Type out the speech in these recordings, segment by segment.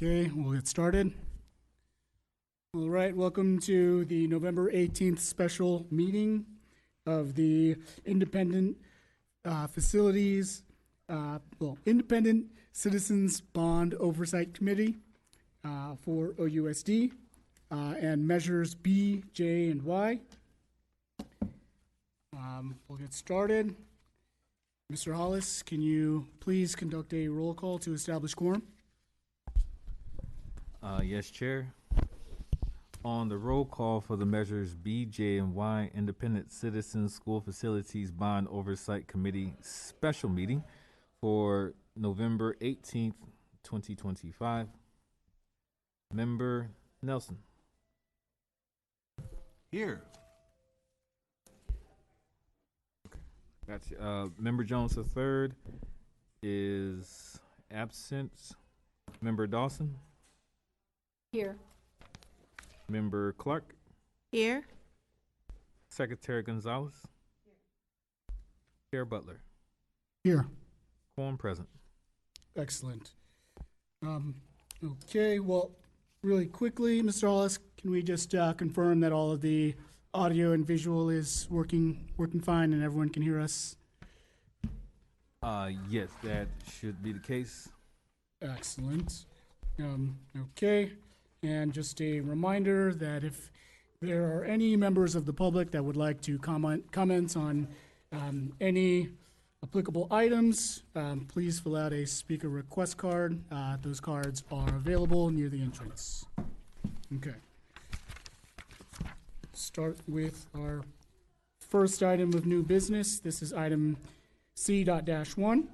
Okay, we'll get started. All right, welcome to the November 18th special meeting of the Independent Independent Citizens Bond Oversight Committee for OUSD and measures B, J, and Y. We'll get started. Mr. Hollis, can you please conduct a roll call to establish quorum? Yes, Chair. On the roll call for the measures B, J, and Y, Independent Citizens School Facilities Bond Oversight Committee special meeting for November 18th, 2025. Member Nelson. Here. Gotcha. Member Jones III is absent. Member Dawson. Here. Member Clark. Here. Secretary Gonzalez. Chair Butler. Here. Quorum present. Excellent. Okay, well, really quickly, Mr. Hollis, can we just confirm that all of the audio and visual is working fine and everyone can hear us? Yes, that should be the case. Excellent. Okay, and just a reminder that if there are any members of the public that would like to comment on any applicable items, please fill out a speaker request card. Those cards are available near the entrance. Okay. Start with our first item of new business. This is item C.-1.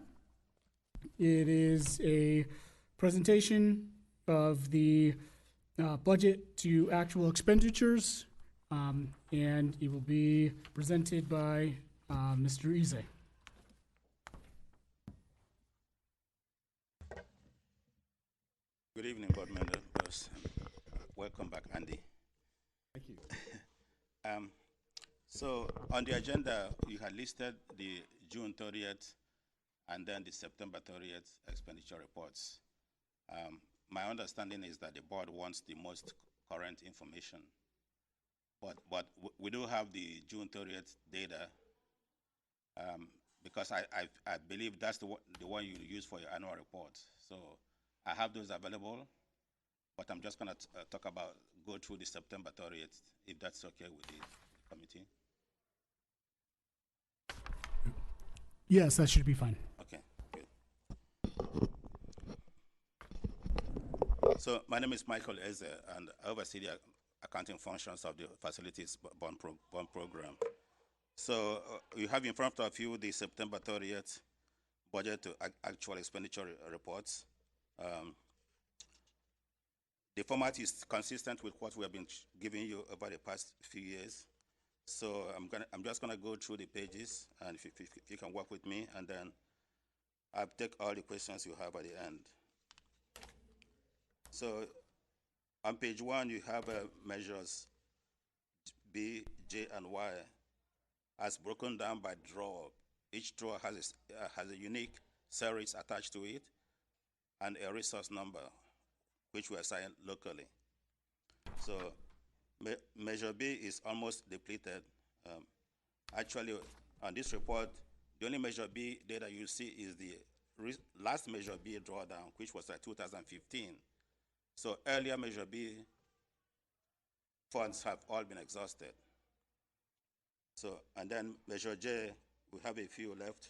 It is a presentation of the budget to actual expenditures, and it will be presented by Mr. Ezer. Good evening, board members. Welcome back, Andy. Thank you. So on the agenda, you had listed the June 30th and then the September 30th expenditure reports. My understanding is that the board wants the most current information, but we do have the June 30th data because I believe that's the one you use for your annual report. So I have those available, but I'm just going to go through the September 30th, if that's okay with the committee. Yes, that should be fine. Okay, good. So my name is Michael Ezer, and I oversee the accounting functions of the facilities bond program. So you have in front of you the September 30th budget to actual expenditure reports. The format is consistent with what we have been giving you over the past few years. So I'm just gonna go through the pages, and if you can work with me, and then I'll take all the questions you have at the end. So on page 1, you have measures B, J, and Y as broken down by drawer. Each drawer has a unique series attached to it and a resource number, which we assign locally. So measure B is almost depleted. Actually, on this report, the only measure B data you see is the last measure B drawdown, which was 2015. So earlier measure B funds have all been exhausted. So, and then measure J, we have a few left,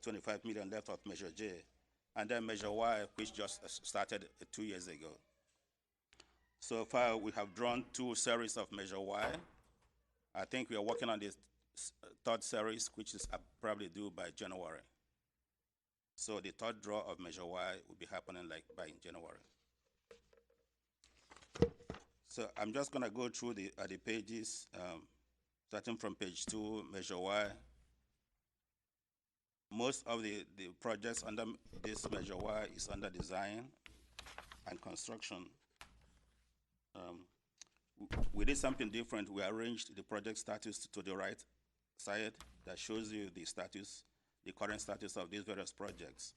25 million left of measure J. And then measure Y, which just started 2 years ago. So far, we have drawn 2 series of measure Y. I think we are working on this third series, which is probably due by January. So the third draw of measure Y will be happening by January. So I'm just gonna go through the pages, starting from page 2, measure Y. Most of the projects under this measure Y is under design and construction. We did something different. We arranged the project status to the right side that shows you the status, the current status of these various projects.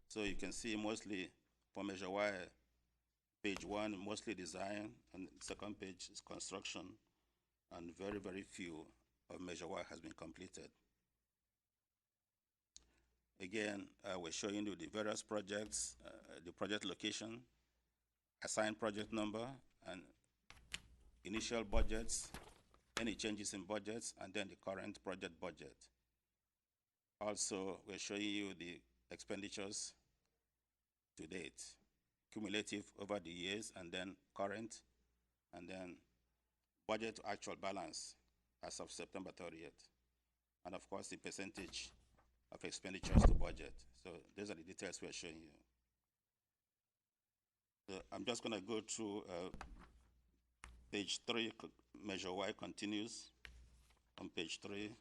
So you can see mostly for measure Y, Page 1, mostly design, and second page is construction, and very, very few of Measure Y has been completed. Again, we're showing you the various projects, the project location, assigned project number, and initial budgets, any changes in budgets, and then the current project budget. Also, we're showing you the expenditures to date, cumulative over the years, and then current, and then budget to actual balance as of September 30th. And of course, the percentage of expenditures to budget. So those are the details we're showing you. So I'm just gonna go through page 3, Measure Y continues on page 3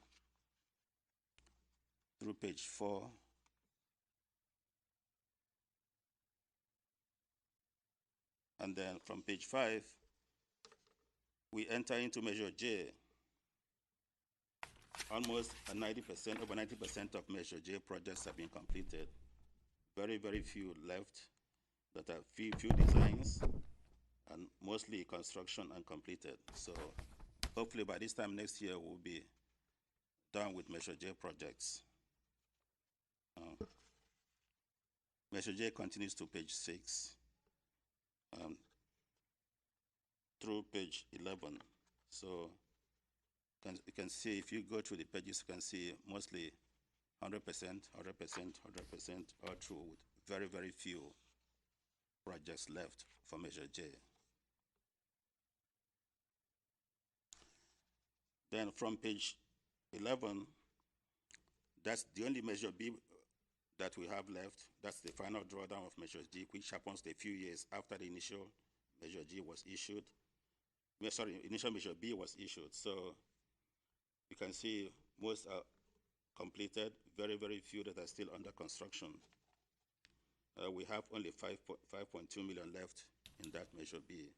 through page 4. And then from page 5, we enter into Measure J. Almost 90%, over 90% of Measure J projects have been completed. Very, very few left that are few designs, and mostly construction and completed. So hopefully by this time next year, we'll be done with Measure J projects. Measure J continues to page 6 through page 11. So you can see, if you go through the pages, you can see mostly 100%, 100%, 100%, all through, with very, very few projects left for Measure J. Then from page 11, that's the only Measure B that we have left. That's the final drawdown of Measure G, which happens a few years after the initial Measure G was issued. Sorry, initial Measure B was issued. So you can see most are completed, very, very few that are still under construction. We have only 5.2 million left in that Measure B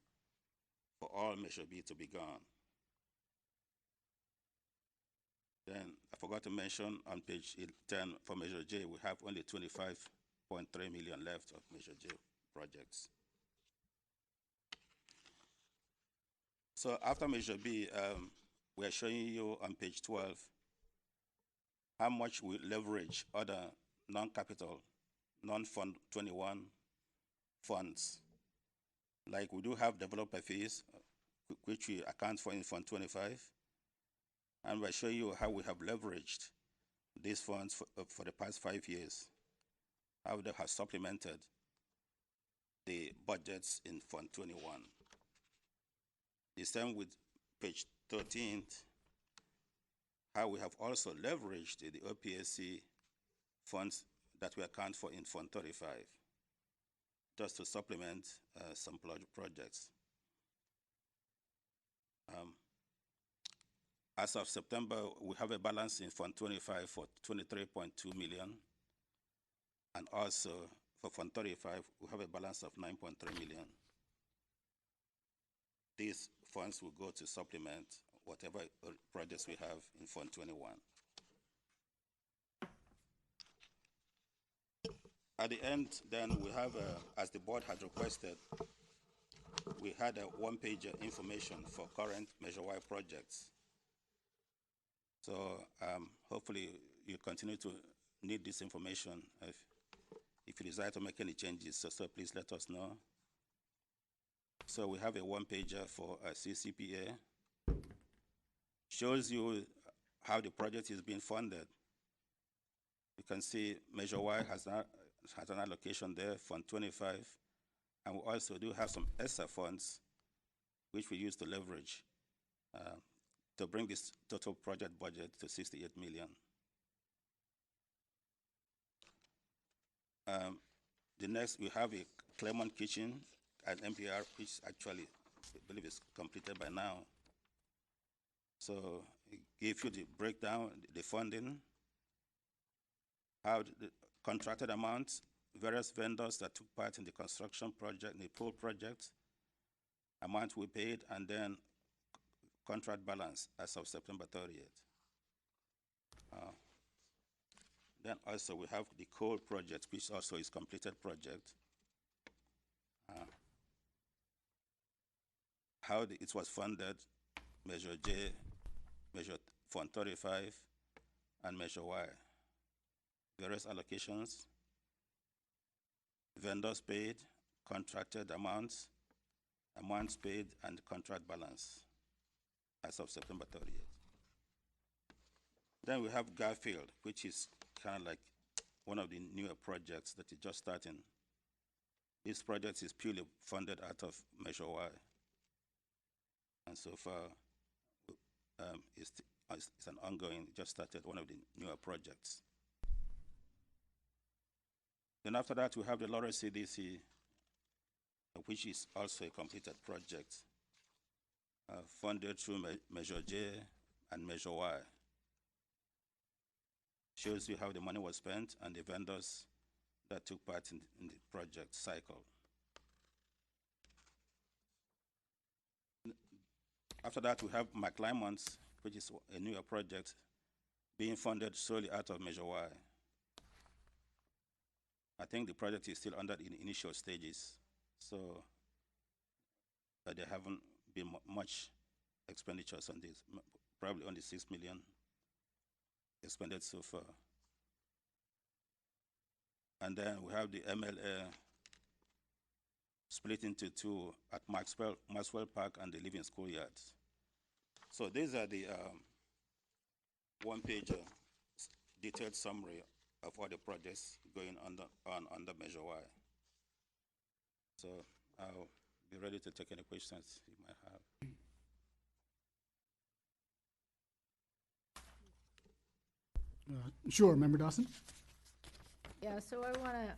for all Measure B to be gone. Then I forgot to mention on page 10 for Measure J, we have only 25.3 million left of Measure J projects. So after Measure B, we are showing you on page 12 how much we leverage other non-capital, non-Fund 21 funds. Like we do have developer fees, which we account for in Fund 25. And we're showing you how we have leveraged these funds for the past 5 years, how they have supplemented the budgets in Fund 21. The same with page 13, how we have also leveraged the OPSC funds that we account for in Fund 35, just to supplement some projects. As of September, we have a balance in Fund 25 for 23.2 million. And also for Fund 35, we have a balance of 9.3 million. These funds will go to supplement whatever projects we have in Fund 21. At the end, then we have, as the board had requested, we had a one-page information for current Measure Y projects. So hopefully you continue to need this information if you desire to make any changes, so please let us know. So we have a one-pager for CCPA. Shows you how the project is being funded. You can see Measure Y has an allocation there, Fund 25, and we also do have some Ezer funds, which we use to leverage to bring this total project budget to 68 million. The next, we have a Claremont Kitchen at MPR, which actually, I believe is completed by now. So it gives you the breakdown, the funding, how the contracted amounts, various vendors that took part in the construction project, the pool project, amount we paid, and then contract balance as of September 30th. Then also we have the coal project, which also is completed project. it was funded, Measure J, Measure Fund 35, and Measure Y. Various allocations, vendors paid, contracted amounts, amounts paid, and contract balance as of September 30th. Then we have Garfield, which is kind of like one of the newer projects that is just starting. This project is purely funded out of Measure Y. And so far, it's an ongoing, just started, one of the newer projects. Then after that, we have the Laurel CDC, which is also a completed project, funded through Measure J and Measure Y. Shows you how the money was spent and the vendors that took part in the project cycle. After that, we have McClymonds, which is a newer project being funded solely out of Measure Y. I think the project is still under the initial stages, so there haven't been much expenditures on this, probably only 6 million expended so far. And then we have the MLA split into two at Maxwell Park and the Living Schoolyards. So these are the one-page detailed summary of all the projects going under Measure Y. So I'll be ready to take any questions you might have. Sure, Member Dawson? Yeah, so I want to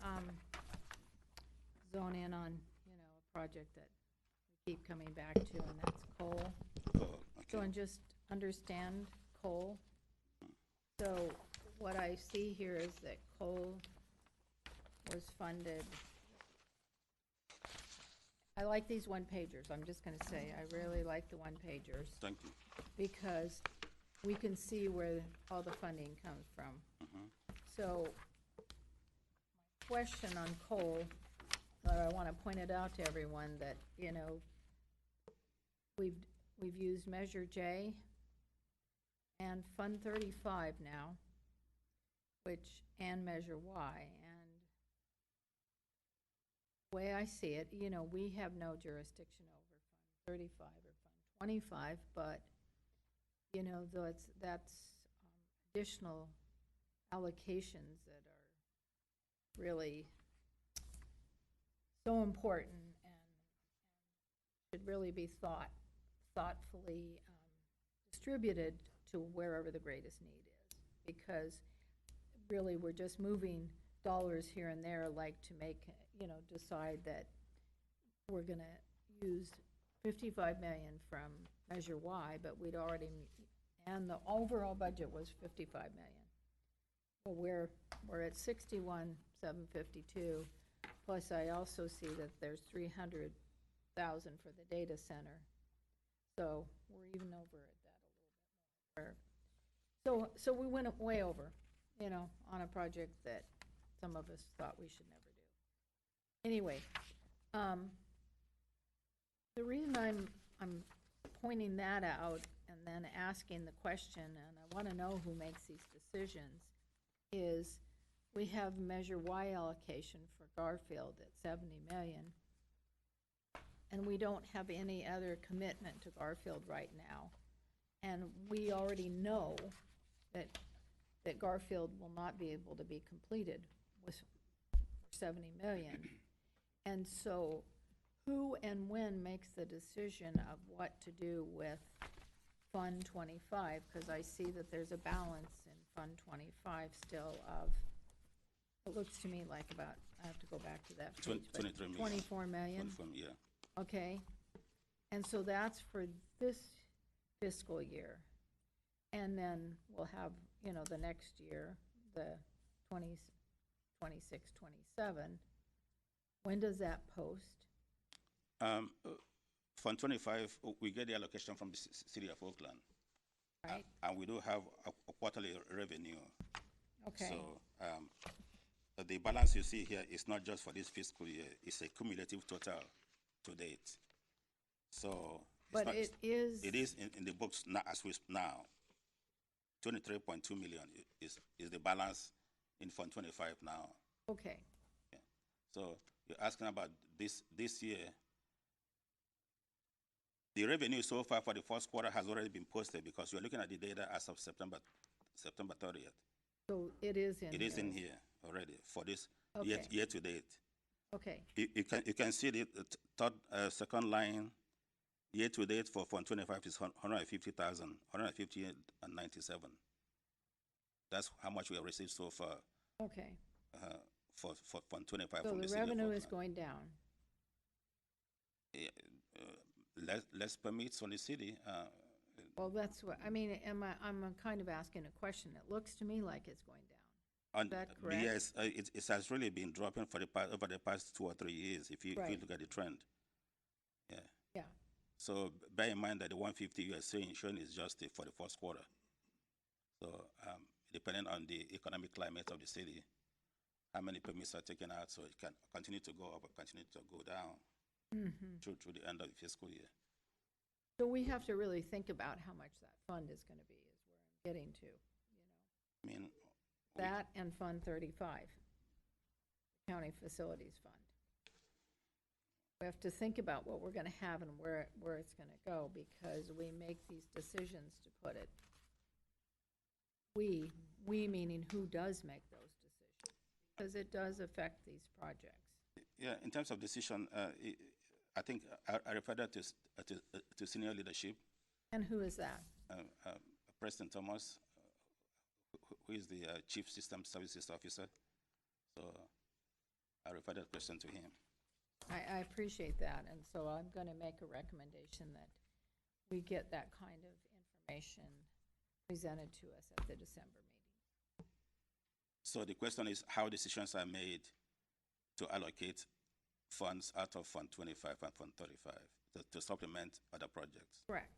zone in on, a project that we keep coming back to, and that's coal. Oh, okay. So, and just understand coal. So what I see here is that coal was funded. I like these one-pagers, I'm just going to say. I really like the one-pagers Thank you. because we can see where all the funding comes from. So, my question on coal, I want to point it out to everyone that, we've used Measure J and Fund 35 now, and Measure Y. And the way I see it, we have no jurisdiction over Fund 35 or Fund 25, but that's additional allocations that are really so important and should really be thoughtfully distributed to wherever the greatest need is, because really we're just moving dollars here and there, like to make, decide that we're going to use 55 million from Measure Y, but we'd already, and the overall budget was 55 million. Well, we're at 61,752, plus I also see that there's 300,000 for the data center. So we're even over at that a little bit more. So we went way over, on a project that some of us thought we should never do. Anyway, the reason I'm pointing that out and then asking the question, and I want to know who makes these decisions, is we have Measure Y allocation for Garfield at 70 million, and we don't have any other commitment to Garfield right now. And we already know that Garfield will not be able to be completed with 70 million. And so who and when makes the decision of what to do with Fund 25? Because I see that there's a balance in Fund 25 still of, it looks to me like about, I have to go back to that page, 23 million. 24 million. 24, yeah. Okay, and so that's for this fiscal year. And then we'll have, the next year, the 26, 27. When does that post? Fund 25, we get the allocation from the city of Oakland. Right. And we do have a quarterly revenue. Okay. So the balance you see here is not just for this fiscal year, it's a cumulative total to date. So But not- it is. It is in the books now, as we now. 23.2 million is the balance in Fund 25 now. Okay, So you're asking about this year. The revenue so far for the first quarter has already been posted because you're looking at the data as of September 30th. so it is in It is here. in here already for this Okay. year to date. Okay, You can see the third, second line, year to date for Fund 25 is 150,000, 150,097. That's how much we have received so far okay. for Fund 25 So from the the city of revenue is Oakland. going down. Yeah, less permits on the city. Well, that's what, I mean, I'm kind of asking a question. It looks to me like it's going down. And that correct? yes, it has really been dropping for over the past 2 or 3 years. If you Right. look at the trend, yeah. Yeah, So bear in mind that the 150 you are showing is just for the first quarter. So depending on the economic climate of the city, how many permits are taken out, so it can continue to go up or continue to go down through the end of the fiscal year. so we have to really think about how much that fund is gonna be, is where I'm getting to, I mean, That and Fund 35, County Facilities Fund. We have to think about what we're gonna have and where it's gonna go, because we make these decisions to put it. We meaning who does make those decisions, because it does affect these projects. yeah, in terms of decision, I think I refer that to senior leadership. And who is that? President Thomas, who is the Chief System Services Officer. So I refer that question to him. I appreciate that, and so I'm gonna make a recommendation that we get that kind of information presented to us at the December meeting. So the question is how decisions are made to allocate funds out of Fund 25 and Fund 35 to supplement other projects. Correct.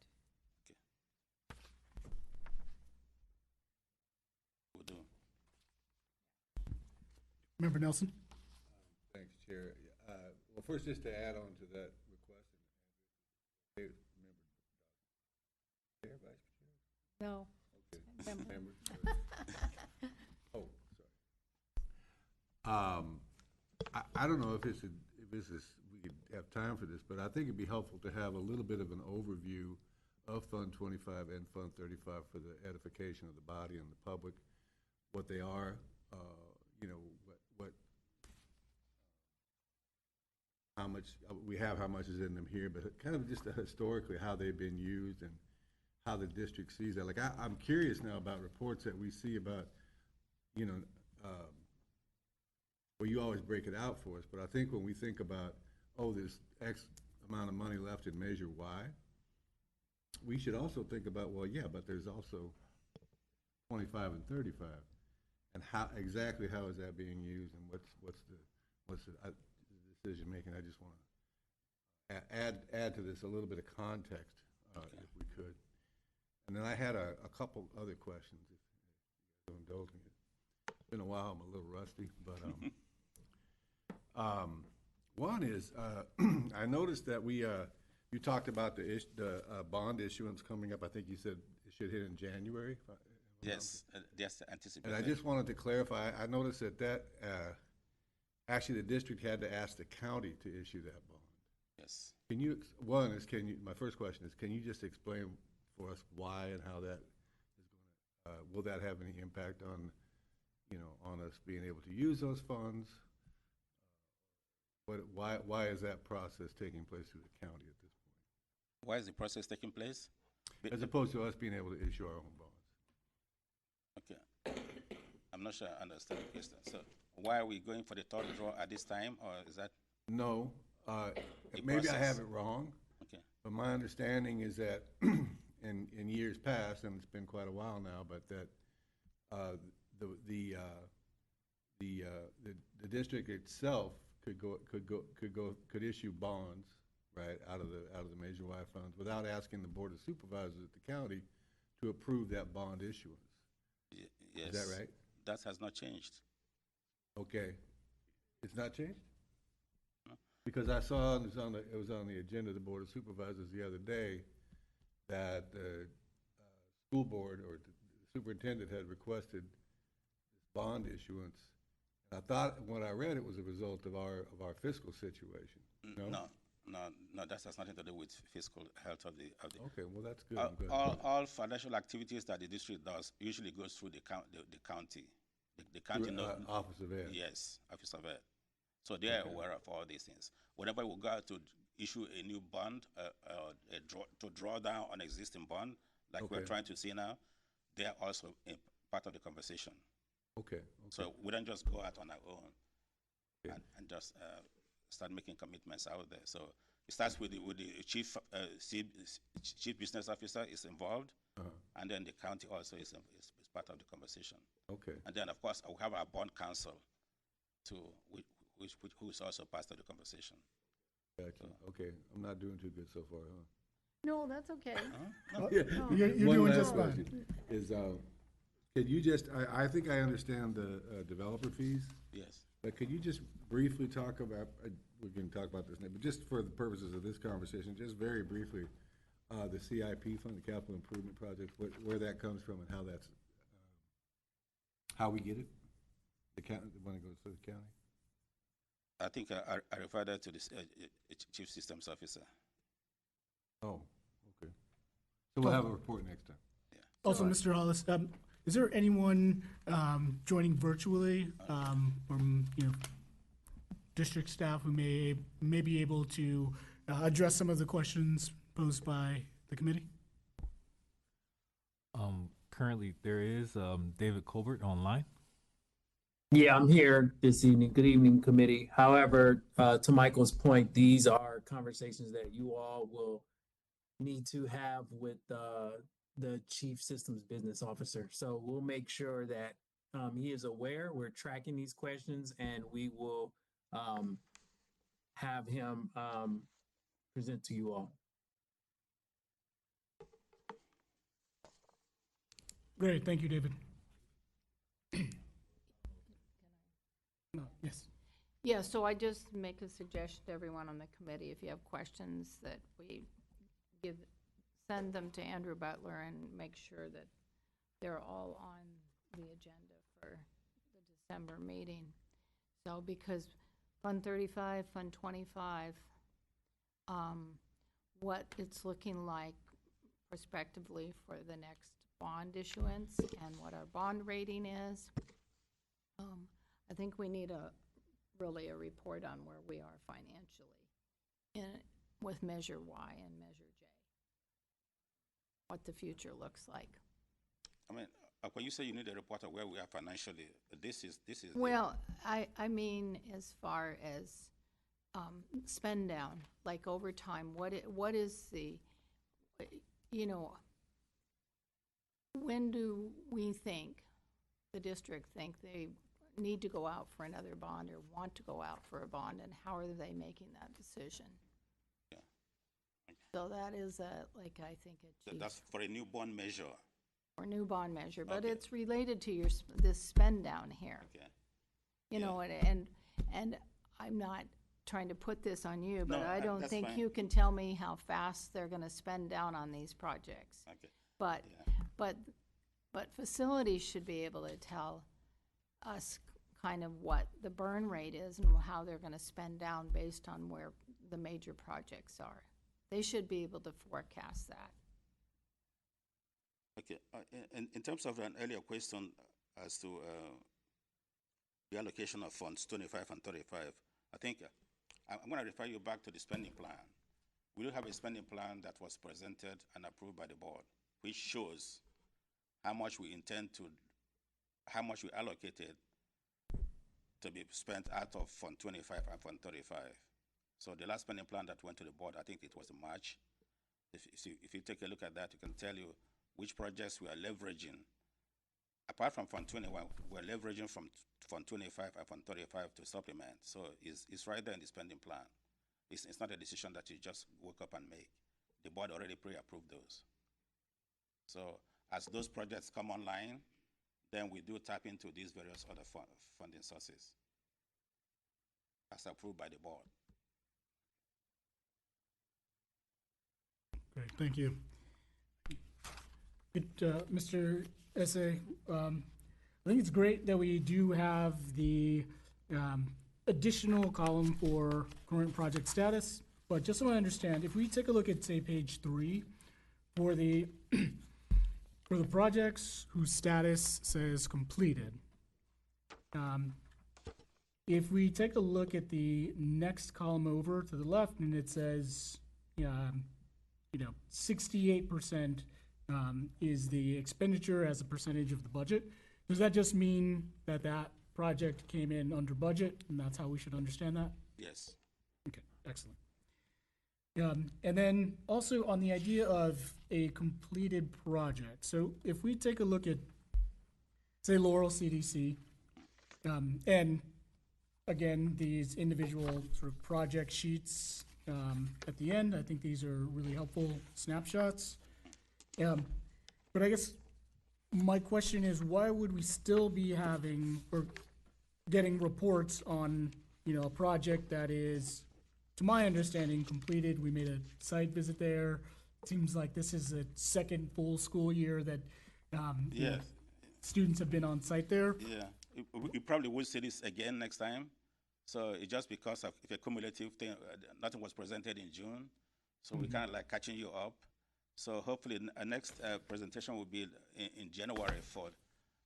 Will do. Member Nelson? Thanks, Chair. Well, first, just to add on to that request, remember, Chair, Vice Chair? No. Okay. Member. Member, sorry. Oh, sorry. I don't know if this is, we could have time for this, but I think it'd be helpful to have a little bit of an overview of Fund 25 and Fund 35 for the edification of the body and the public, what they are, how much, we have how much is in them here, but kind of just historically how they've been used and how the district sees that. Like, I'm curious now about reports that we see about, well, you always break it out for us, but I think when we think about, oh, there's X amount of money left in Measure Y, we should also think about, well, yeah, but there's also 25 and 35. And how exactly how is that being used, and what's the decision making? I just want to add to this a little bit of context, if we could. And then I had a couple other questions, if you'll indulge me. It's been a while, I'm a little rusty, but one is I noticed that you talked about the bond issuance coming up. I think you said it should hit in January. Yes, that's anticipated. And I just wanted to clarify, I noticed that actually the district had to ask the county to issue that bond. Yes. My first question is, can you just explain for us why and how that is going to, will that have any impact on, on us being able to use those funds? Why is that process taking place through the county at this point? Why is the process taking place? As opposed to us being able to issue our own bonds. Okay. I'm not sure I understand the question. So why are we going for the third draw at this time, or is that? No, The maybe I process. have it wrong. Okay. But my understanding is that in years past, and it's been quite a while now, but that the district itself could issue bonds, right, out of the Measure Y funds without asking the Board of Supervisors at the county to approve that bond issuance. Yes. Is that right? That has not changed. Okay. It's not changed? Because I saw it was on the agenda of the Board of Supervisors the other day that the school board or the superintendent had requested this bond issuance. And I thought, when I read it, was a result of our fiscal situation. No, that has nothing to do with fiscal health of the. Okay, well, that's good. I'm glad. All financial activities that the district does usually goes through the county. The county Office of Ed. Yes, Office of Ed. So they are aware of all these things. Whenever we go to issue a new bond, to draw down on existing bond, like we're trying to see now, they are also part of the conversation. Okay. So we don't just go out on our own and just start making commitments out there. So it starts with the chief business officer is involved, and then the county also is part of the conversation. Okay. And then, of course, we have our bond council, who is also part of the conversation. Gotcha. Okay, I'm not doing too good so far, huh? No, that's okay. You're doing just fine. Question is, could you just, I think I understand the developer fees, Yes. but could you just briefly talk about, we can talk about this now, but just for the purposes of this conversation, just very briefly, the CIP fund, the capital improvement project, where that comes from and how that's, how we get it? The county, when it goes to the county? I think I refer that to the chief systems officer. Oh, okay. So we'll have a report next time. Also, Mr. Hollis, is there anyone joining virtually from district staff who may be able to address some of the questions posed by the committee? Currently, there is David Colbert online. Yeah, I'm here this evening. Good evening, committee. However, to Michael's point, these are conversations that you all will need to have with the chief systems business officer. So we'll make sure that he is aware. We're tracking these questions, and we will have him present to you all. Great, thank you, David. No, yes. Yeah, so I just make a suggestion to everyone on the committee, if you have questions, that we send them to Andrew Butler and make sure that they're all on the agenda for the December meeting. So because Fund 35, Fund 25, what it's looking like prospectively for the next bond issuance and what our bond rating is, I think we need really a report on where we are financially with Measure Y and Measure J, what the future looks like. I mean, when you say you need a report of where we are financially, this is. Well, I mean, as far as spend down, like overtime, what is the, when do we think, the district think they need to go out for another bond or want to go out for a bond, and how are they making that decision? Yeah. So that is I think That's for a new bond measure. or new bond measure, but Okay. it's related to this spend down here. Okay. You know, and I'm not trying to put this on you, but No, I don't that's think fine. you can tell me how fast they're gonna spend down on these projects. Okay. But, Yeah. but facilities should be able to tell us kind of what the burn rate is and how they're gonna spend down based on where the major projects are. They should be able to forecast that. Okay. In terms of an earlier question as to the allocation of funds 25 and 35, I think I'm going to refer you back to the spending plan. We do have a spending plan that was presented and approved by the board, which shows how much we allocated to be spent out of Fund 25 and Fund 35. So the last spending plan that went to the board, I think it was in March. If you take a look at that, you can tell you which projects we are leveraging. Apart from Fund 21, we're leveraging from Fund 25 and Fund 35 to supplement. So it's right there in the spending plan. It's not a decision that you just woke up and make. The board already pre-approved those. So as those projects come online, then we do tap into these various other funding sources as approved by the board. Great, thank you. Mr. Ezer, I think it's great that we do have the additional column for current project status, but just so I understand, if we take a look at, say, page 3, for the for the projects whose status says completed, if we take a look at the next column over to the left, and it says, 68% is the expenditure as a percentage of the budget. Does that just mean that that project came in under budget, and that's how we should understand that? Yes. Okay, excellent. And then also on the idea of a completed project. So if we take a look at, say, Laurel CDC, and again, these individual sort of project sheets at the end, I think these are really helpful snapshots. But I guess my question is, why would we still be having or getting reports on, a project that is, to my understanding, completed? We made a site visit there. Seems like this is the second full school year that Yes. students have been on site there. Yeah. You probably will see this again next time. So it's just because of a cumulative thing, nothing was presented in June. So we're kind of like catching you up. So hopefully our next presentation will be in January 4th,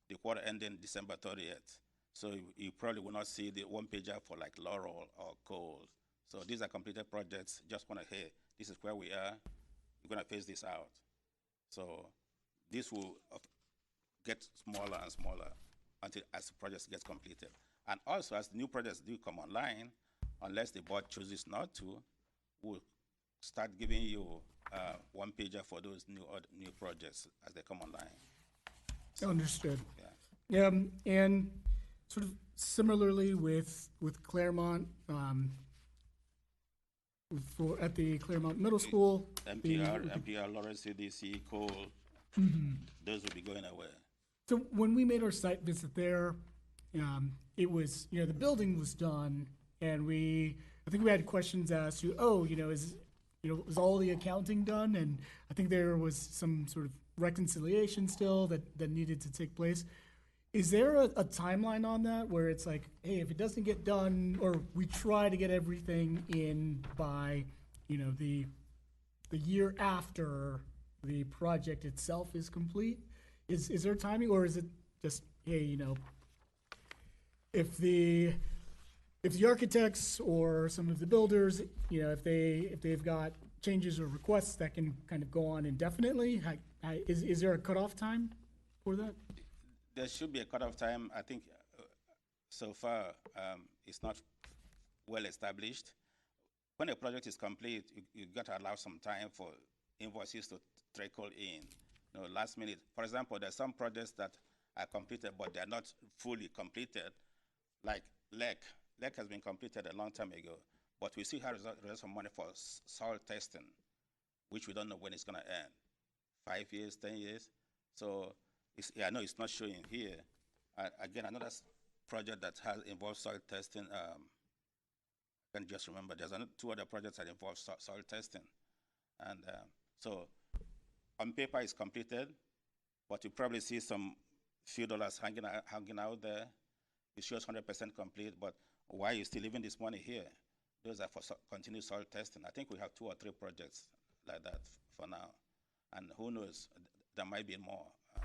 the quarter ending December 30th. So you probably will not see the one pager for like Laurel or Cole. So these are completed projects. Just want to hear, this is where we are. We're going to phase this out. So this will get smaller and smaller until as the project gets completed. And also as the new projects do come online, unless the board chooses not to, we'll start giving you one pager for those new projects as they come online. So, Understood. yeah. And sort of similarly with Claremont, at the Claremont Middle School. MPR, Lawrence CDC, Cole, those will be going away. So when we made our site visit there, it was, the building was done, and I think we had questions as to, is all the accounting done? And I think there was some sort of reconciliation still that needed to take place. Is there a timeline on that where it's like, hey, if it doesn't get done, or we try to get everything in by, the year after the project itself is complete? Is there timing, or is it just, hey, if the architects or some of the builders, if they've got changes or requests that can kind of go on indefinitely, is there a cutoff time for that? There should be a cutoff time. I think so far it's not well established. When a project is complete, you got to allow some time for invoices to trickle in. Last minute. For example, there's some projects that are completed, but they're not fully completed, like LEC. LEC has been completed a long time ago, but we still have some money for soil testing, which we don't know when it's going to end. 5 years, 10 years. So I know it's not showing here. Again, another project that has involved soil testing. I can just remember there's two other projects that involve soil testing. And so on paper it's completed, but you probably see some few dollars hanging out there. It shows 100% complete, but why are you still leaving this money here? Those are for continued soil testing. I think we have 2 or 3 projects like that for now. And who knows, there might be more in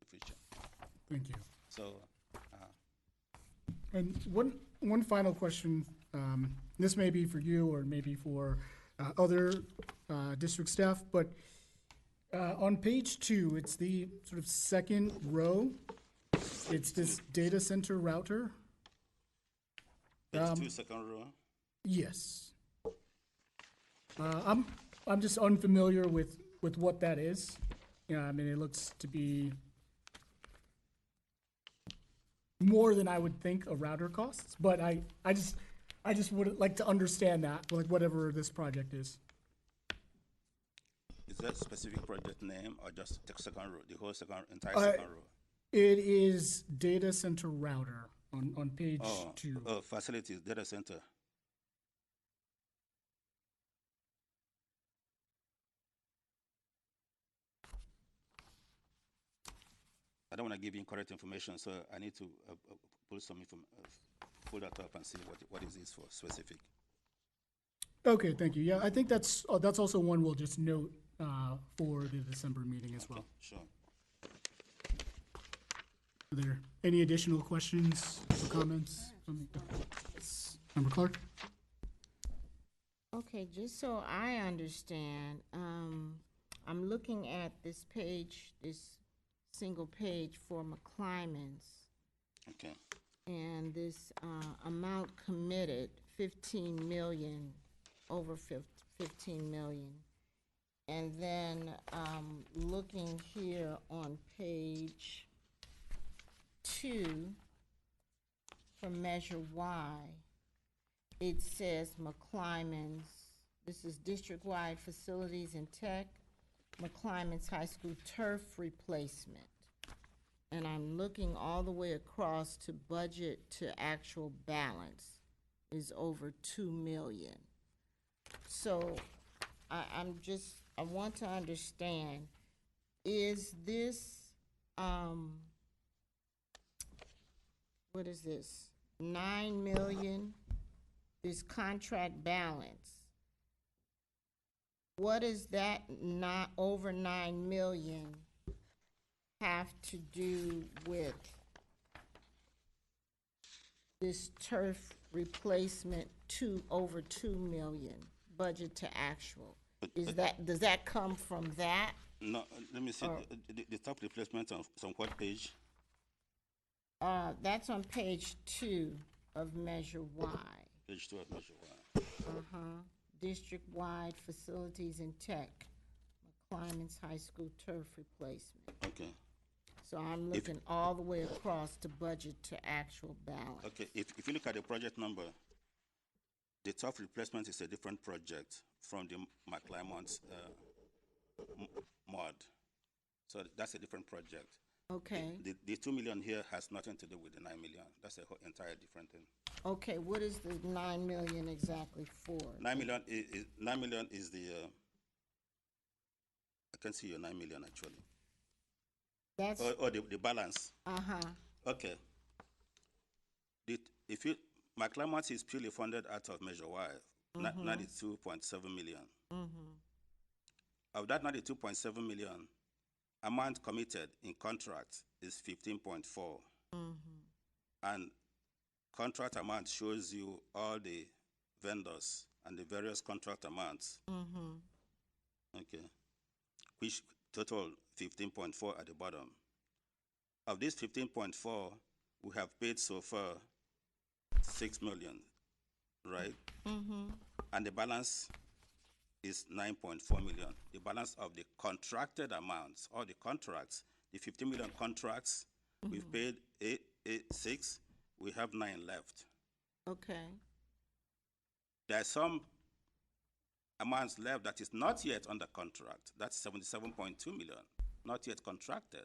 the future. Thank you. So, And one final question. This may be for you or maybe for other district staff, but on page 2, it's the sort of second row. It's this data center router. page 2, second row. Yes. I'm just unfamiliar with what that is. I mean, it looks to be more than I would think a router costs, but I just would like to understand that, like whatever this project is. Is that a specific project name or just the second row, the whole entire second row? It is data center router on page 2. Oh, facilities, data center. I don't want to give you incorrect information, so I need to pull some pull that up and see what is this for specific. Okay, thank you. Yeah, I think that's also one we'll just note for the December meeting as well. Sure. Are there any additional questions or comments? Member Clark? Okay, just so I understand, I'm looking at this page, this single page for McClymonds, Okay. and this amount committed, 15 million, over 15 million. And then looking here on page 2 for Measure Y, it says McClymonds, this is district-wide facilities and tech, McClymonds High School turf replacement. And I'm looking all the way across to budget to actual balance is over 2 million. So I want to understand, is this, what is this, 9 million, this contract balance? What does that not over 9 million have to do with this turf replacement over 2 million budget to actual? Does that come from that? No, let me see. The top replacement on what page? That's on page 2 of Measure Y. Page 2 of Measure Y. District-wide facilities and tech, McClymonds High School turf replacement. Okay. So I'm looking all the way across to budget to actual balance. Okay, if you look at the project number, the top replacement is a different project from the McClymonds mod. So that's a different project. Okay. The 2 million here has nothing to do with the 9 million. That's a whole entire different thing. Okay, what is the 9 million exactly for? 9 million is the, I can see your 9 million actually. That's, The balance. Okay. If you, McClymonds is purely funded out of Measure Y, 92.7 million. Of that 92.7 million, amount committed in contract is 15.4. And contract amount shows you all the vendors and the various contract amounts. Okay. Which total 15.4 at the bottom. Of this 15.4, we have paid so far 6 million, right? And the balance is 9.4 million. The balance of the contracted amounts, all the contracts, the 15 million contracts, we've paid 6, we have 9 left. okay. There are some amounts left that is not yet under contract. That's 77.2 million, not yet contracted,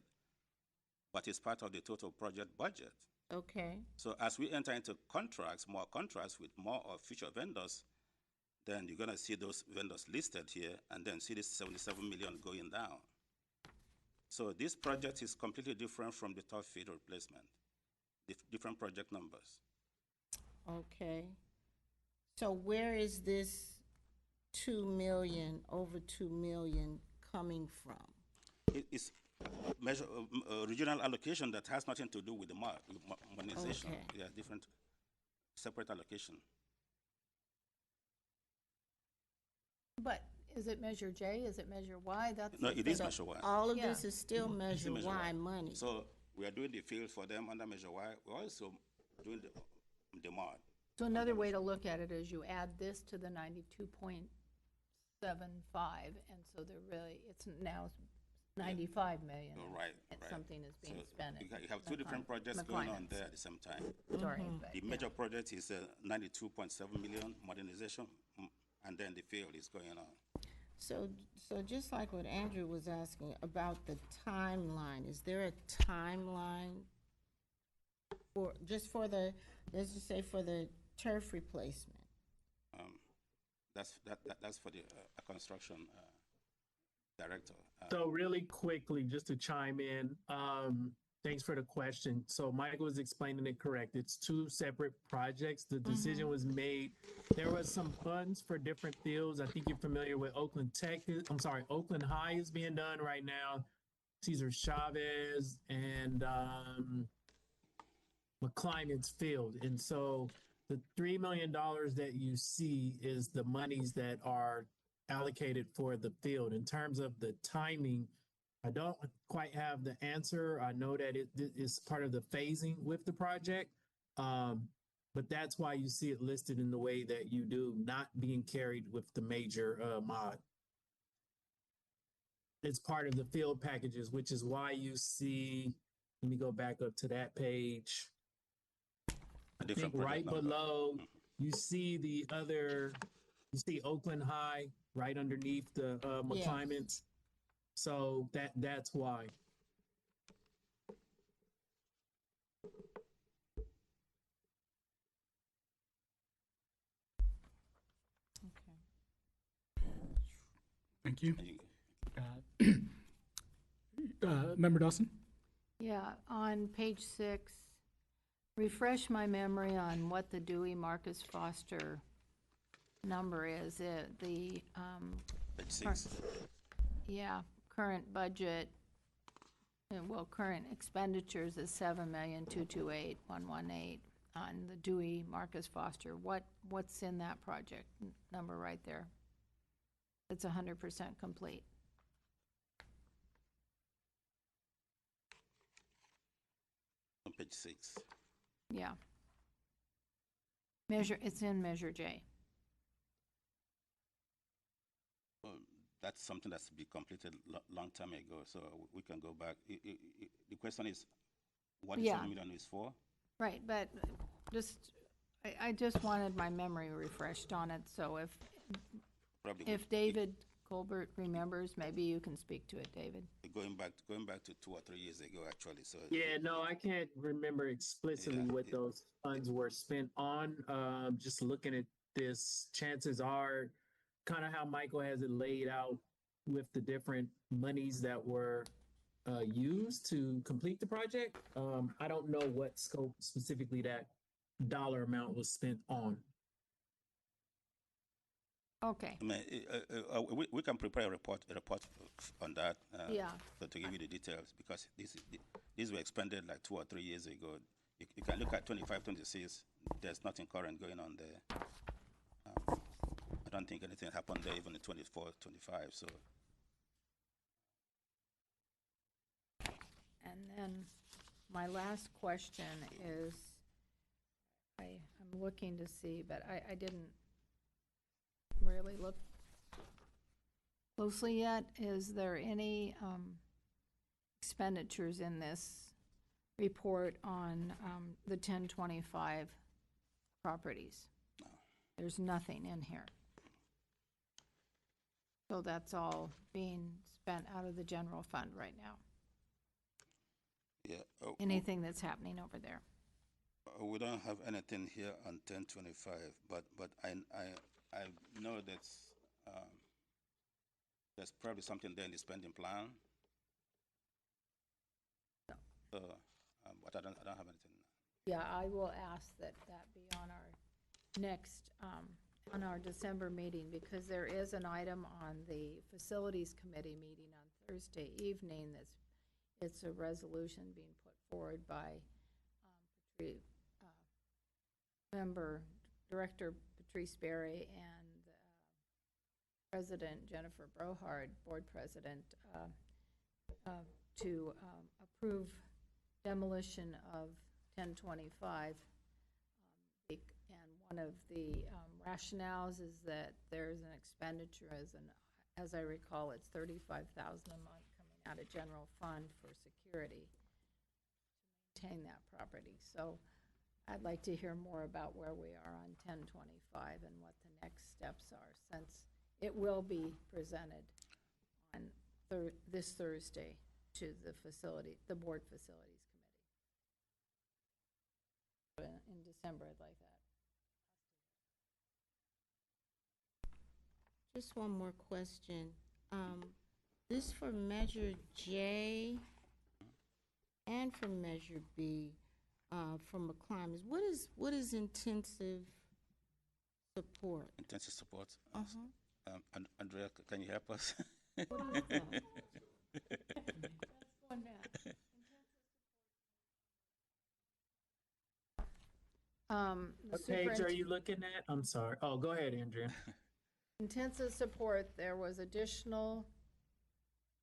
but it's part of the total project budget. Okay. So as we enter into contracts, more contracts with more or future vendors, then you're gonna see those vendors listed here and then see this 77 million going down. So this project is completely different from the top feed replacement, different project numbers. Okay. So where is this 2 million, over 2 million coming from? It's regional allocation that has nothing to do with the modernization. Okay. Yeah, different, separate allocation. But is it Measure J? Is it Measure Y? That's No, the it is thing. Measure Y. All of Yeah. this is still Measure Measure Y Y. money. So we are doing the field for them under Measure Y. We're also doing the mod. So another way to look at it is you add this to the 92.75, and so they're really, it's now 95 million. Oh, right, And right. something is being So spent. you have two different projects going on there at the same time. Sorry, but, The yeah. major project is 92.7 million modernization, and then the field is going on. So just like what Andrew was asking about the timeline, is there a timeline for, just for the, let's just say for the turf replacement? That's for the construction director. So really quickly, just to chime in, Thanks for the question. So Michael was explaining it correct. It's two separate projects. The decision was made. There was some funds for different fields. I think you're familiar with Oakland Tech. Oakland High is being done right now. Cesar Chavez and McClymonds Field. And so the $3 million that you see is the monies that are allocated for the field. In terms of the timing, I don't quite have the answer. I know that it is part of the phasing with the project, but that's why you see it listed in the way that you do, not being carried with the major mod. It's part of the field packages, which is why you see, let me go back up to that page. I think right below, you see the other, you see Oakland High right underneath the McClymonds. So that's why. Okay. Thank you. Member Dawson? Yeah, on page 6, refresh my memory on what the Dewey Marcus Foster number is. Page 6. Yeah, current budget, current expenditures is 7,228,118 on the Dewey Marcus Foster. What's in that project number right there? It's 100% complete. On page 6. Yeah. It's in Measure J. That's something that's been completed long time ago, so we can go back. The question is, what is 7 million is for? Right, but I just wanted my memory refreshed on it, so if David Colbert remembers, maybe you can speak to it, David. Going back to 2 or 3 years ago, actually. So yeah, no, I can't remember explicitly what those funds were spent on. Just looking at this, chances are kind of how Michael has it laid out with the different monies that were used to complete the project. I don't know what scope specifically that dollar amount was spent on. Okay. I mean, we can prepare a report on that. So to give you the details, because these were expended like 2 or 3 years ago. You can look at 25, 26. There's nothing current going on there. I don't think anything happened there even in 24, 25. So. And then my last question is, I'm looking to see, but I didn't really look closely yet. Is there any expenditures in this report on the 1025 properties? No. There's nothing in here. So that's all being spent out of the general fund right now. Yeah. Anything that's happening over there? We don't have anything here on 1025, but I know that there's probably something there in the spending plan. No. So, but I don't have anything. Yeah, I will ask that be on our next, on our December meeting, because there is an item on the Facilities Committee meeting on Thursday evening it's a resolution being put forward by Director Patrice Berry and President Jennifer Brohard, Board President, to approve demolition of 1025. And one of the rationales is that there's an expenditure, as I recall, it's $35,000 a month coming out of general fund for security to maintain that property. So I'd like to hear more about where we are on 1025 and what the next steps are, since it will be presented on this Thursday to the Board Facilities Committee. In December, I'd like that. Just one more question. This for Measure J, and for Measure B, from McClymonds, what is intensive support? Intensive support. Uh-huh. Andrea, can you help us? What is that? The What page are you looking at? I'm sorry. Oh, go ahead, Andrea. Intensive support, there was additional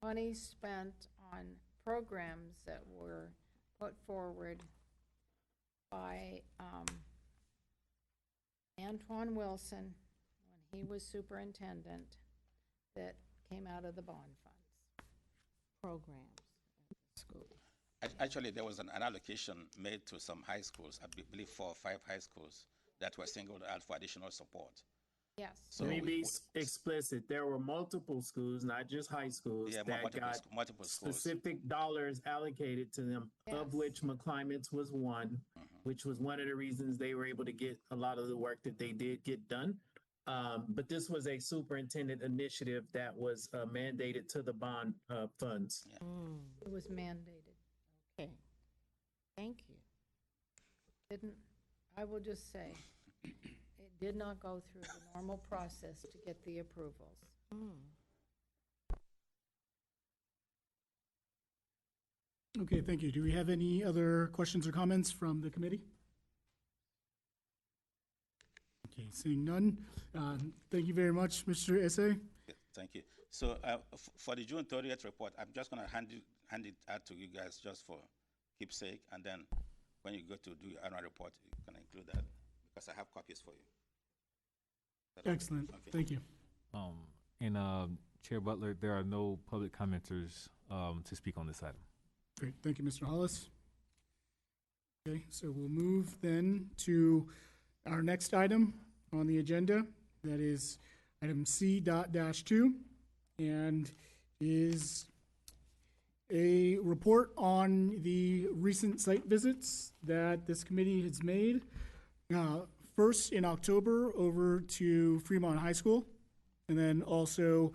money spent on programs that were put forward by Antoine Wilson when he was superintendent, that came out of the bond funds. Programs at the school. Actually, there was an allocation made to some high schools, I believe 4 or 5 high schools that were singled out for additional support. Yes. So Let me be explicit. There were multiple schools, not just high schools, yeah, that got multiple schools. specific dollars allocated to them, Yes. of which McClymonds was one, which was one of the reasons they were able to get a lot of the work that they did get done. But this was a superintendent initiative that was mandated to the bond funds. Yeah. It was mandated. Okay, thank you. Didn't, I will just say, it did not go through the normal process to get the approvals. Okay, thank you. Do we have any other questions or comments from the committee? Okay, seeing none. Thank you very much, Mr. Ezer. Yeah, thank you. So for the June 30th report, I'm just going to hand it out to you guys just for keepsake, and then when you go to do your annual report, you can include that because I have copies for you. Excellent. Okay. Thank you. And Chair Butler, there are no public commenters to speak on this item. Great. Thank you, Mr. Hollis. Okay, so we'll move then to our next item on the agenda. That is item C.-2, and is a report on the recent site visits that this committee has made. First in October over to Fremont High School, and then also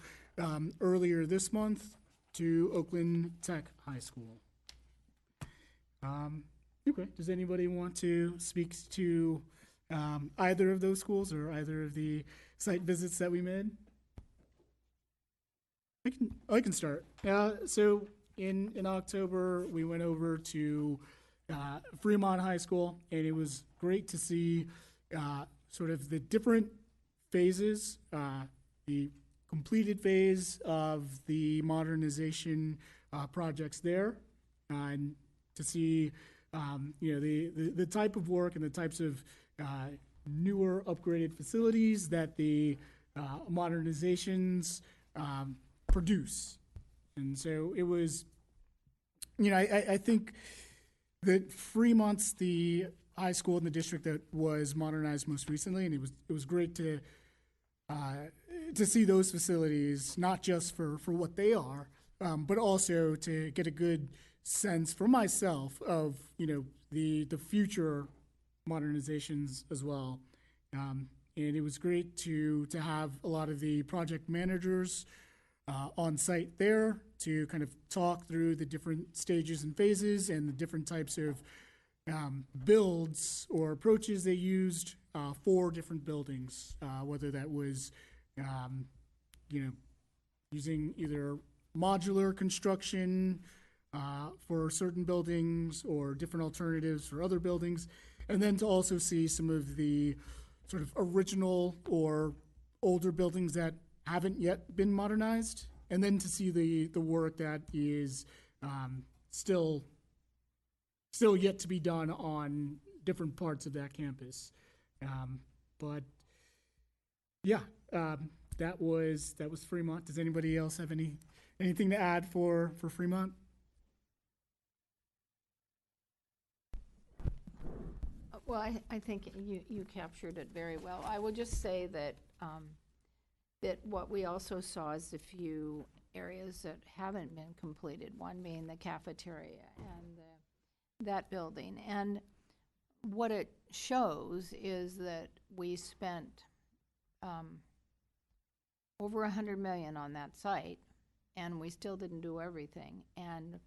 earlier this month to Oakland Tech High School. Okay, does anybody want to speak to either of those schools or either of the site visits that we made? I can start. So in October, we went over to Fremont High School, and it was great to see sort of the different phases, the completed phase of the modernization projects there, and to see the type of work and the types of newer upgraded facilities that the modernizations produce. And so it was, I think that Fremont's the high school in the district that was modernized most recently, and it was great to see those facilities, not just for what they are, but also to get a good sense for myself of the future modernizations as well. And it was great to have a lot of the project managers on site there to kind of talk through the different stages and phases and the different types of builds or approaches they used for different buildings, whether that was using either modular construction for certain buildings or different alternatives for other buildings, and then to also see some of the sort of original or older buildings that haven't yet been modernized, and then to see the work that is still yet to be done on different parts of that campus. But yeah, that was Fremont. Does anybody else have anything to add for Fremont? Well, I think you captured it very well. I will just say that that what we also saw is a few areas that haven't been completed, one being the cafeteria and that building. And what it shows is that we spent over $100 million on that site, and we still didn't do everything. And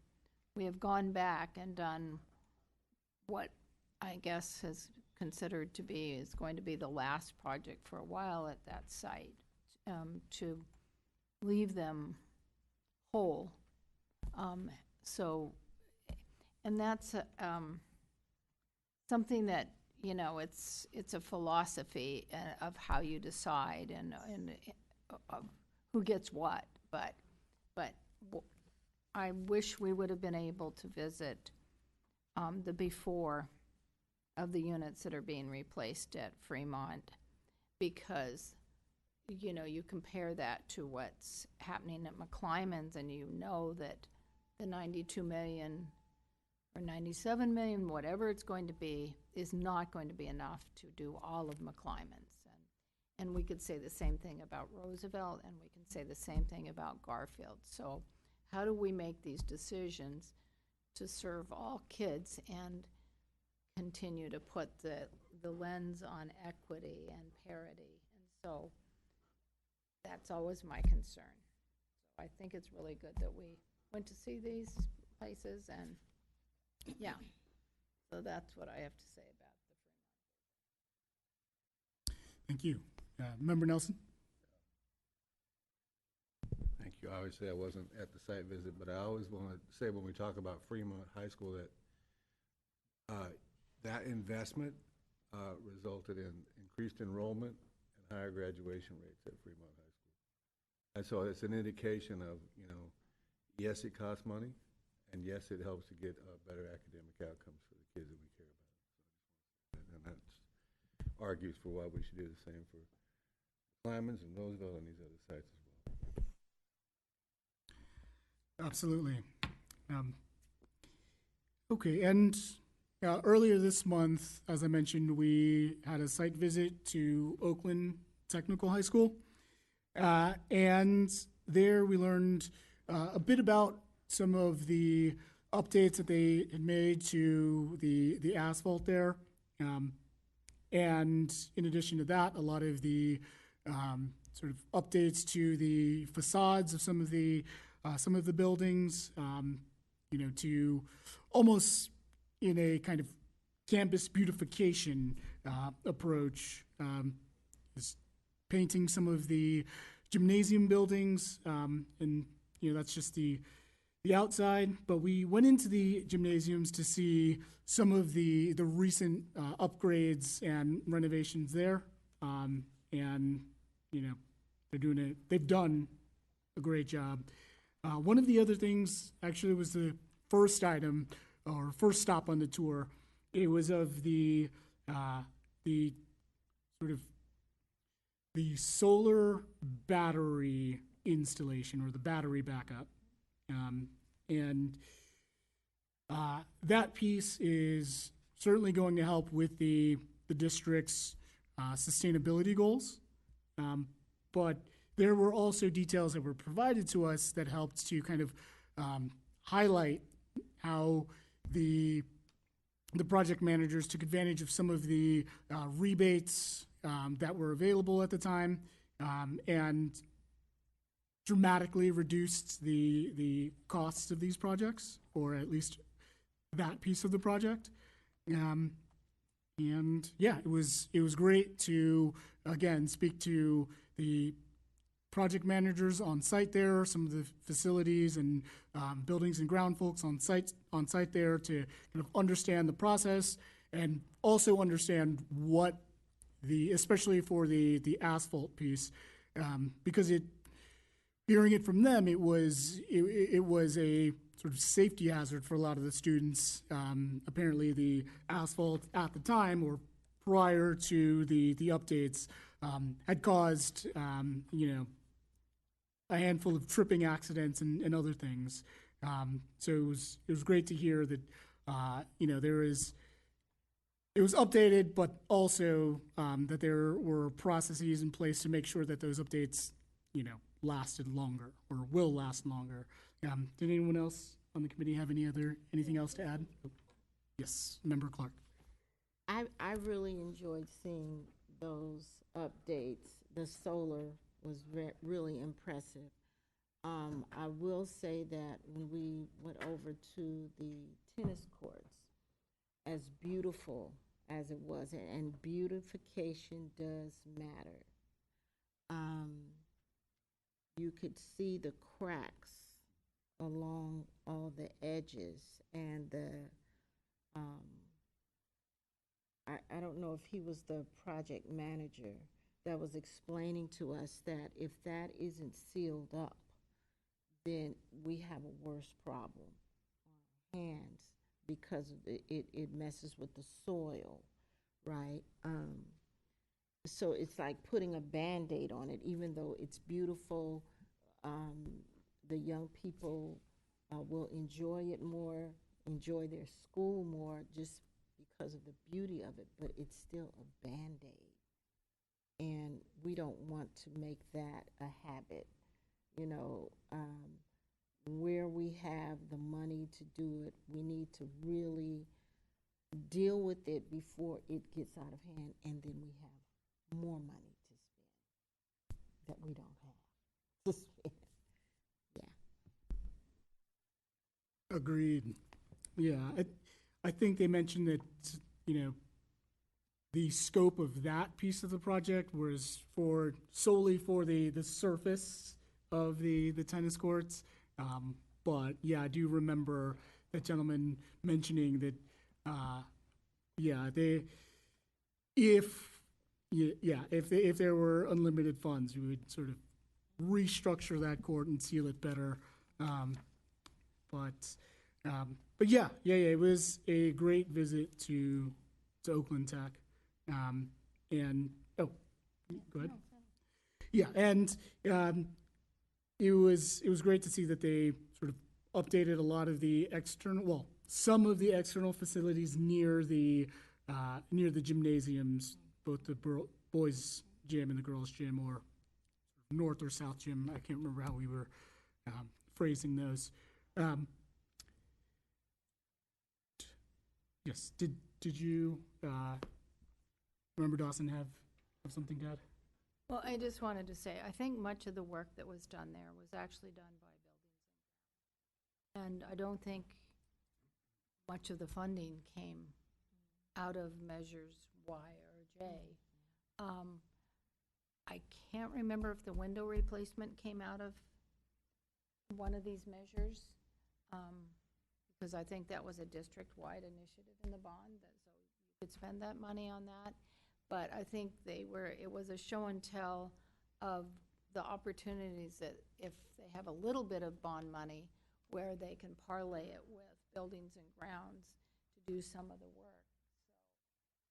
we have gone back and done what I guess is considered to be, is going to be the last project for a while at that site, to leave them whole. So, and that's something that, you know, it's a philosophy of how you decide and of who gets what, but I wish we would have been able to visit the before of the units that are being replaced at Fremont, because, you know, you compare that to what's happening at McClymonds, and you know that the 92 million or 97 million, whatever it's going to be, is not going to be enough to do all of McClymonds. And we could say the same thing about Roosevelt, and we can say the same thing about Garfield. So how do we make these decisions to serve all kids and continue to put the lens on equity and parity? And so that's always my concern. So I think it's really good that we went to see these places, and yeah, so that's what I have to say about the Fremont. Thank you. Member Nelson? Thank you. Obviously, I wasn't at the site visit, but I always want to say when we talk about Fremont High School that that investment resulted in increased enrollment and higher graduation rates at Fremont High School. And so it's an indication of, you know, yes, it costs money, and yes, it helps to get better academic outcomes for the kids that we care about. And that argues for why we should do the same for Clymonds and Roosevelt and these other sites as well. Absolutely. Okay, and earlier this month, as I mentioned, we had a site visit to Oakland Technical High School, and there we learned a bit about some of the updates that they had made to the asphalt there. And in addition to that, a lot of the sort of updates to the facades of some of the buildings, you know, to almost in a kind of campus beautification approach, is painting some of the gymnasium buildings, and you know, that's just the outside. But we went into the gymnasiums to see some of the recent upgrades and renovations there, and you know, they've done a great job. One of the other things actually was the first item or first stop on the tour. It was of the sort of the solar battery installation or the battery backup. And that piece is certainly going to help with the district's sustainability goals. But there were also details that were provided to us that helped to kind of highlight how the project managers took advantage of some of the rebates that were available at the time, and dramatically reduced the costs of these projects, or at least that piece of the project. And yeah, it was great to again speak to the project managers on site there, some of the facilities and buildings and ground folks on site there, to kind of understand the process and also understand what especially for the asphalt piece, because hearing it from them, it was a sort of safety hazard for a lot of the students. Apparently the asphalt at the time or prior to the updates had caused, you know, a handful of tripping accidents and other things. So it was great to hear that, you know, it was updated, but also that there were processes in place to make sure that those updates, you know, lasted longer or will last longer. Did anyone else on the committee have anything else to add? Yes, Member Clark. I really enjoyed seeing those updates. The solar was really impressive. I will say that when we went over to the tennis courts, as beautiful as it was, and beautification does matter, you could see the cracks along all the edges, and I don't know if he was the project manager that was explaining to us that if that isn't sealed up, then we have a worse problem on our hands because of it messes with the soil, right? So it's like putting a Band-Aid on it, even though it's beautiful. The young people will enjoy it more, enjoy their school more, just because of the beauty of it, but it's still a Band-Aid. And we don't want to make that a habit. You know, where we have the money to do it, we need to really deal with it before it gets out of hand, and then we have more money to spend that we don't have to spend. Yeah. Agreed. Yeah, I think they mentioned that, you know, the scope of that piece of the project was solely for the surface of the tennis courts. But yeah, I do remember that gentleman mentioning that, if there were unlimited funds, we would sort of restructure that court and seal it better. But yeah, it was a great visit to Oakland Tech. And, oh, go ahead. Yeah, and it was great to see that they sort of updated a lot of the some of the external facilities near the gymnasiums, both the boys' gym and the girls' gym, or north or south gym. I can't remember how we were phrasing those. Yes, did you remember, Dawson, have something to add? Well, I just wanted to say, I think much of the work that was done there was actually done by buildings. And I don't think much of the funding came out of measures Y or J. I can't remember if the window replacement came out of one of these measures, because I think that was a district-wide initiative in the bond, so you could spend that money on that. But I think it was a show and tell of the opportunities that if they have a little bit of bond money, where they can parlay it with buildings and grounds to do some of the work.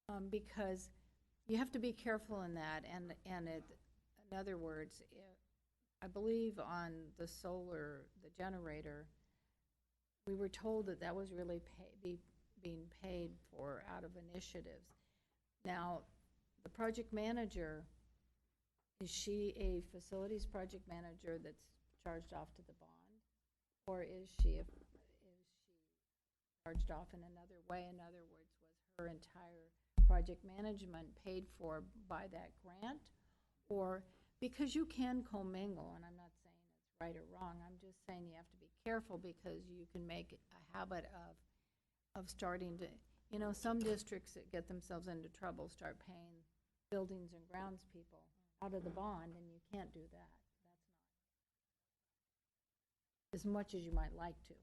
So, because you have to be careful in that, and in other words, I believe on the solar, the generator, we were told that was really being paid for out of initiatives. Now, the project manager, is she a facilities project manager that's charged off to the bond? Or is she charged off in another way? In other words, was her entire project management paid for by that grant? Or, because you can commingle, and I'm not saying it's right or wrong, I'm just saying you have to be careful, because you can make a habit of starting to, some districts that get themselves into trouble start paying buildings and grounds people out of the bond, and you can't do that. That's not as much as you might like to.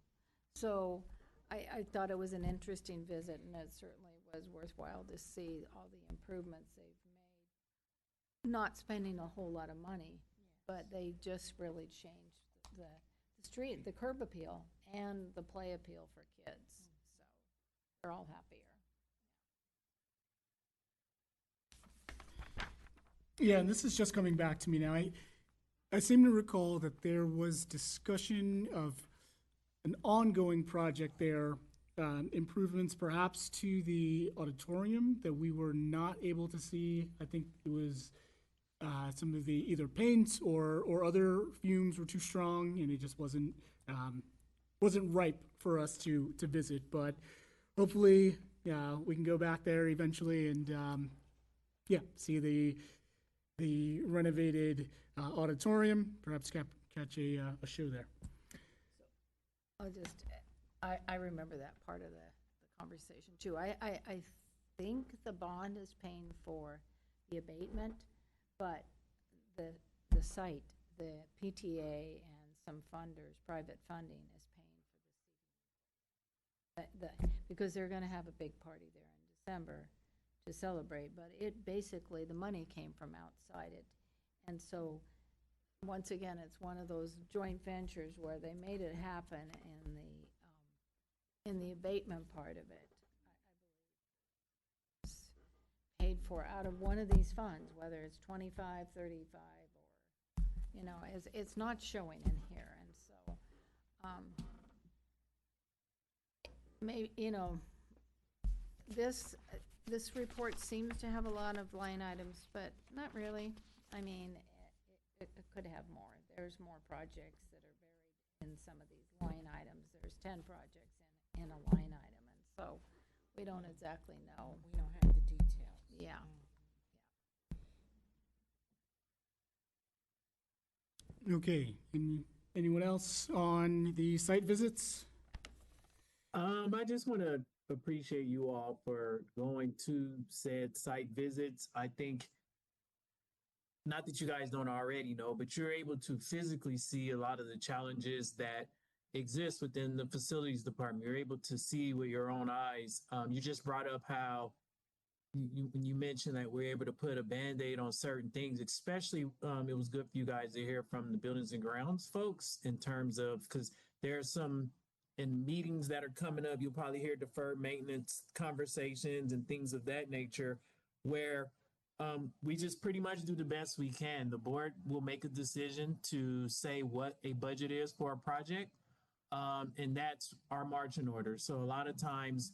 So I thought it was an interesting visit, and it certainly was worthwhile to see all the improvements they've made. Not spending a whole lot of money, but they just really changed the street, the curb appeal, and the play appeal for kids. So they're all happier. Yeah, and this is just coming back to me now. I seem to recall that there was discussion of an ongoing project there, improvements perhaps to the auditorium that we were not able to see. I think it was some of the either paints or other fumes were too strong, and it just wasn't ripe for us to visit. But hopefully, we can go back there eventually and see the renovated auditorium, perhaps catch a show there. I'll just, I remember that part of the conversation too. I think the bond is paying for the abatement, but the site, the PTA and some funders, private funding is paying for the seating. Because they're gonna have a big party there in December to celebrate, but it basically, the money came from outside it. And so, once again, it's one of those joint ventures where they made it happen in the abatement part of it. I believe it's paid for out of one of these funds, whether it's 25, 35, or, you know, it's not showing in here, and so, maybe, you know, this report seems to have a lot of line items, but not really. I mean, it could have more. There's more projects that are buried in some of these line items. There's 10 projects in a line item, and so we don't exactly know. We don't have the details. Yeah. Okay, anyone else on the site visits? I just want to appreciate you all for going to said site visits. I think, not that you guys don't already know, but you're able to physically see a lot of the challenges that exist within the facilities department. You're able to see with your own eyes. You just brought up how when you mentioned that we're able to put a Band-Aid on certain things, especially it was good for you guys to hear from the buildings and grounds folks in terms of, because there's some in meetings that are coming up, you'll probably hear deferred maintenance conversations and things of that nature where we just pretty much do the best we can. The board will make a decision to say what a budget is for a project, and that's our marching order. So a lot of times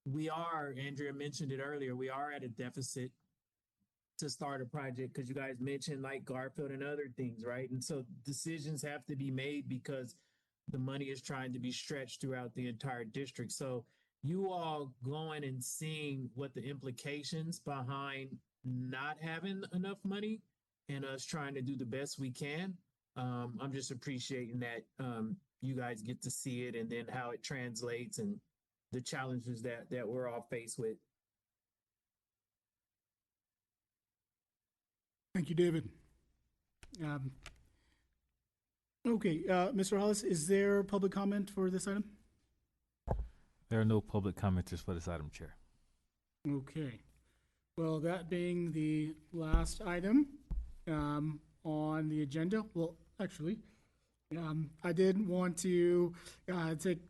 we are, Andrea mentioned it earlier, we are at a deficit to start a project because you guys mentioned like Garfield and other things, right? And so decisions have to be made because the money is trying to be stretched throughout the entire district. So you all going and seeing what the implications behind not having enough money and us trying to do the best we can. I'm just appreciating that you guys get to see it and then how it translates and the challenges that we're all faced with. Thank you, David. Okay, Mr. Hollis, is there public comment for this item? There are no public commenters for this item, Chair. Okay. Well, that being the last item on the agenda, well, actually, I did want to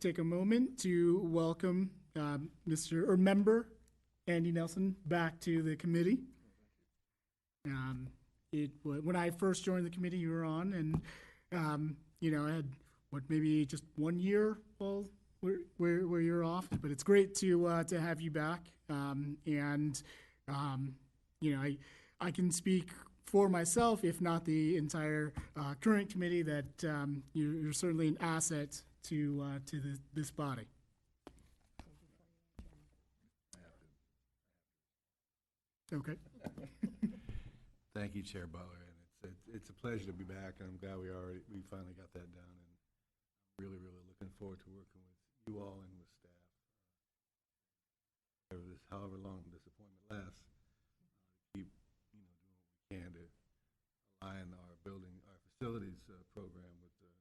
take a moment to welcome Member Andy Nelson back to the committee. When I first joined the committee, you were on, and you know, I had maybe just 1 year where you're off, but it's great to have you back. You know, I can speak for myself, if not the entire current committee, that you're certainly an asset to this body. Okay. Thank you, Chair Butler, and it's a pleasure to be back, and I'm glad we finally got that done, and I'm really looking forward to working with you all and with staff. However long this appointment lasts, keep doing what we can to align our facilities program with the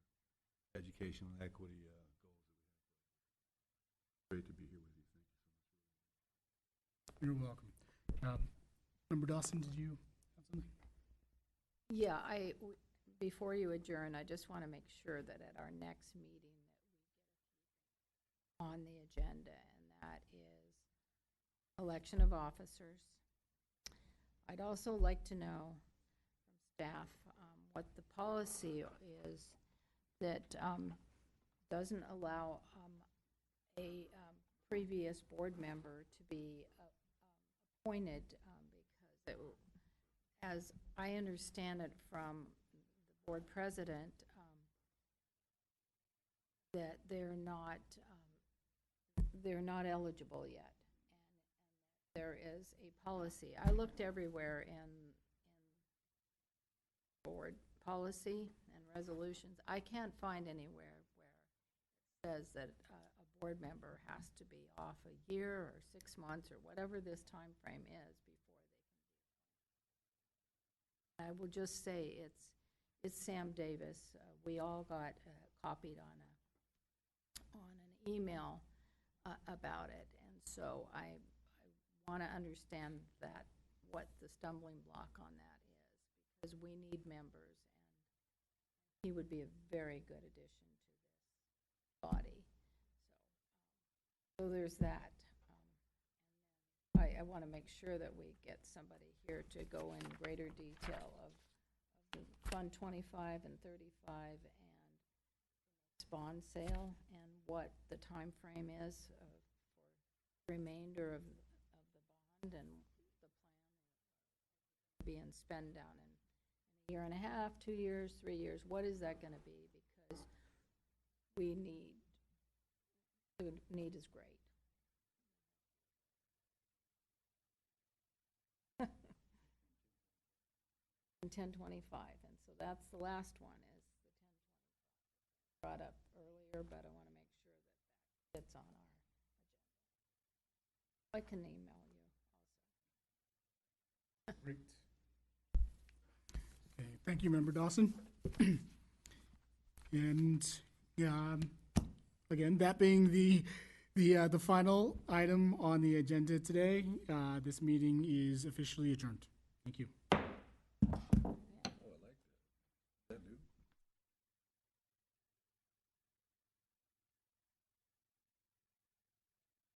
educational equity goals that we have. Great to be here with you. Thank you so much. You're welcome. Member Dawson, did you have something? Yeah, before you adjourn, I just want to make sure that at our next meeting that we get on the agenda, and that is election of officers. I'd also like to know from staff what the policy is that doesn't allow a previous board member to be appointed because as I understand it from the board president, that they're not eligible yet, and there is a policy. I looked everywhere in board policy and resolutions. I can't find anywhere where it says that a board member has to be off a year or 6 months or whatever this time frame is before they can be appointed. I will just say it's Sam Davis. We all got copied on an email about it, and so I want to understand that, what the stumbling block on that is, because we need members, and he would be a very good addition to this body. So there's that. And then I want to make sure that we get somebody here to go in greater detail of the Fund 25 and 35 and bond sale and what the time frame is for the remainder of the bond, and the plan being spent down in a year and a half, 2 years, 3 years. What is that going to be? Because we need, the need is great. And 1025, and so that's the last one, is the 1025. Brought up earlier, but I want to make sure that gets on our agenda. I can email you also. Great. Okay, thank you, Member Dawson. And yeah, again, that being the final item on the agenda today, this meeting is officially adjourned. Thank you.